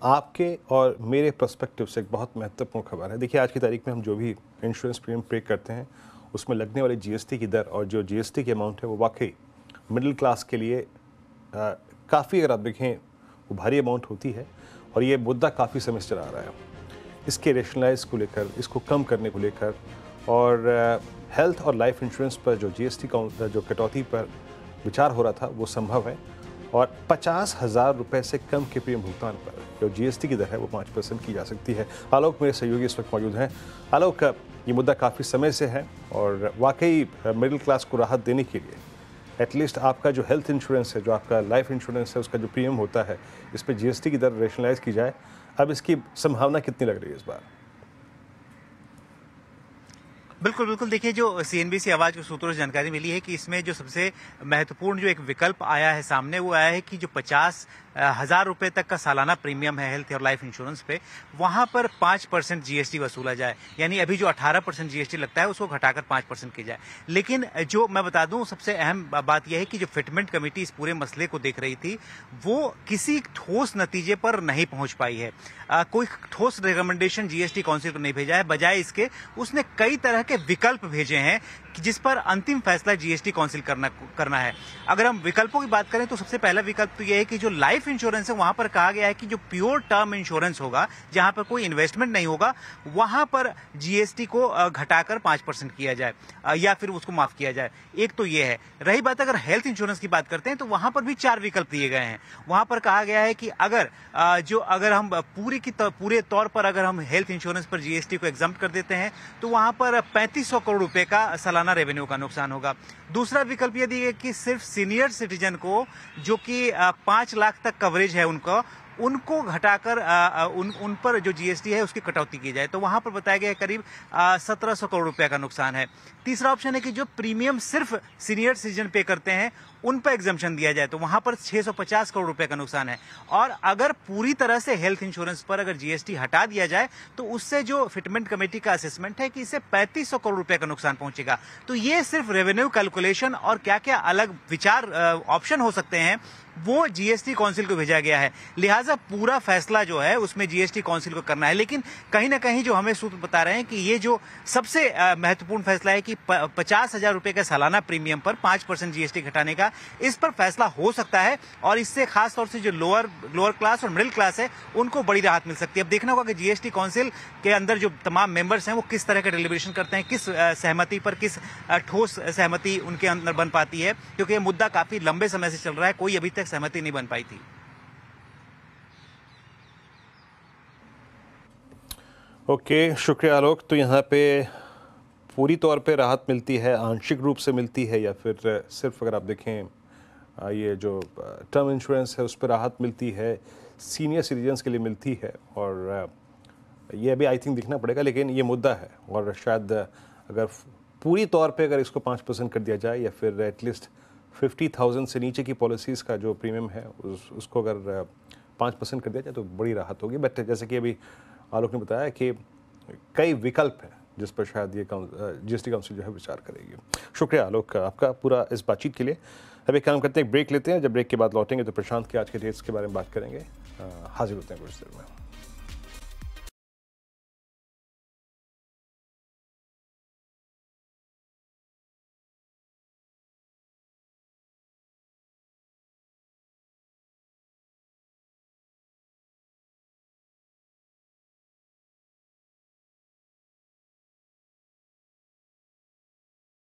आपके और मेरे पर्सपेक्टिव से एक बहुत महत्वपूर्ण खबर है। देखिए, आज की तारीख में हम जो भी इंश्योरेंस प्रीमियम पे करते हैं उसमें लगने वाली जीएसटी की दर और जो जीएसटी की अमाउंट है वो वाकई मिडिल क्लास के लिए काफ़ी, अगर आप देखें, वो भारी अमाउंट होती है। और ये मुद्दा काफ़ी समय से चला आ रहा है, इसके रेशनलाइज को लेकर, इसको कम करने को लेकर। और हेल्थ और लाइफ इंश्योरेंस पर जो जीएसटी का जो कटौती पर विचार हो रहा था वो संभव है। और 50,000 रुपये से कम के प्रीमियम भुगतान पर जो जीएसटी की दर है वो 5% की जा सकती है। आलोक मेरे सहयोगी इस वक्त मौजूद हैं। आलोक, ये मुद्दा काफ़ी समय से है और वाकई मिडिल क्लास को राहत देने के लिए एटलीस्ट आपका जो हेल्थ इंश्योरेंस है, जो आपका लाइफ इंश्योरेंस है, उसका जो प्रीमियम होता है, इस पर जीएसटी की दर रेशनलाइज की जाए। अब इसकी संभावना कितनी लग रही है इस बार? बिल्कुल बिल्कुल। देखिए, जो सीएनबीसी आवाज के सूत्रों से जानकारी मिली है कि इसमें जो सबसे महत्वपूर्ण जो एक विकल्प आया है सामने, वो आया है कि जो 50,000 रुपए तक का सालाना प्रीमियम है हेल्थ और लाइफ इंश्योरेंस पे, वहां पर 5% जीएसटी वसूला जाए। यानी अभी जो 18% जीएसटी लगता है उसको घटाकर 5% की जाए। लेकिन जो मैं बता दूं, सबसे अहम बात यह है कि जो फिटमेंट कमेटी इस पूरे मसले को देख रही थी वो किसी ठोस नतीजे पर नहीं पहुंच पाई है। कोई ठोस रिकमेंडेशन जीएसटी काउंसिल को नहीं भेजा है। बजाय इसके उसने कई तरह के विकल्प भेजे हैं जिस पर अंतिम फैसला जीएसटी काउंसिल करना है। अगर हम विकल्पों की बात करें तो सबसे पहला विकल्प तो यह है कि जो लाइफ इंश्योरेंस है वहां पर कहा गया है कि जो प्योर टर्म इंश्योरेंस होगा, जहां पर कोई इन्वेस्टमेंट नहीं होगा, वहां पर जीएसटी को घटाकर 5% किया जाए या फिर उसको माफ किया जाए। एक तो यह है। रही बात अगर हेल्थ इंश्योरेंस की बात करते हैं तो वहां पर भी 4 विकल्प दिए गए हैं। वहां पर कहा गया है कि अगर हम पूरे तौर पर अगर हम हेल्थ इंश्योरेंस पर जीएसटी को एग्जम्प्ट कर देते हैं तो वहां पर 3500 करोड़ रुपए का सालाना रेवेन्यू का नुकसान होगा। दूसरा विकल्प यह दिया कि सिर्फ सीनियर सिटीजन को, जो कि 5 लाख तक कवरेज है उनको घटाकर उन पर जो जीएसटी है उसकी कटौती की जाए, तो वहां पर बताया गया है करीब 1700 करोड़ रुपए का नुकसान है। तीसरा ऑप्शन है कि जो प्रीमियम सिर्फ सीनियर सिटीजन पे करते हैं उन पर एग्जम्पशन दिया जाए, तो वहां पर 650 करोड़ रुपए का नुकसान है। और अगर पूरी तरह से हेल्थ इंश्योरेंस पर अगर जीएसटी हटा दिया जाए तो उससे जो फिटमेंट कमेटी का असेसमेंट है कि इससे 3500 करोड़ रुपए का नुकसान पहुंचेगा। तो ये सिर्फ रेवेन्यू कैलकुलेशन और क्या क्या अलग विचार ऑप्शन हो सकते हैं वो जीएसटी काउंसिल को भेजा गया है। लिहाजा पूरा फैसला जो है उसमें जीएसटी काउंसिल को करना है। लेकिन कहीं ना कहीं जो हमें सूत्र बता रहे हैं कि ये जो सबसे महत्वपूर्ण फैसला है कि 50,000 रुपए के सालाना प्रीमियम पर 5% जीएसटी घटाने का, इस पर फैसला हो सकता है और इससे खासतौर से जो लोअर क्लास और मिडिल क्लास है उनको बड़ी राहत मिल सकती है। अब देखना होगा कि जीएसटी काउंसिल के अंदर जो तमाम मेंबर्स हैं वो किस तरह का डिलिब्रेशन करते हैं, किस सहमति पर, किस ठोस सहमति उनके अंदर बन पाती है, क्योंकि ये मुद्दा काफी लंबे समय से चल रहा है, कोई अभी तक सहमति नहीं बन पाई थी। ओके, शुक्रिया आलोक। तो यहाँ पे पूरी तौर पे राहत मिलती है, आंशिक रूप से मिलती है, या फिर सिर्फ अगर आप देखें ये जो टर्म इंश्योरेंस है उस पर राहत मिलती है, सीनियर सिटीजन्स के लिए मिलती है? और ये अभी आई थिंक दिखना पड़ेगा, लेकिन ये मुद्दा है। और शायद अगर पूरी तौर पे अगर इसको 5% कर दिया जाए या फिर एटलीस्ट 50,000 से नीचे की पॉलिसीज़ का जो प्रीमियम है उसको अगर 5% कर दिया जाए तो बड़ी राहत होगी। बट जैसे कि अभी आलोक ने बताया कि कई विकल्प हैं जिस पर शायद ये जीएसटी काउंसिल जो है विचार करेगी। शुक्रिया आलोक आपका पूरा इस बातचीत के लिए। अब एक काम करते हैं, ब्रेक लेते हैं। जब ब्रेक के बाद लौटेंगे तो प्रशांत के आज के डेट्स के बारे में बात करेंगे। हाजिर होते हैं कुछ देर में।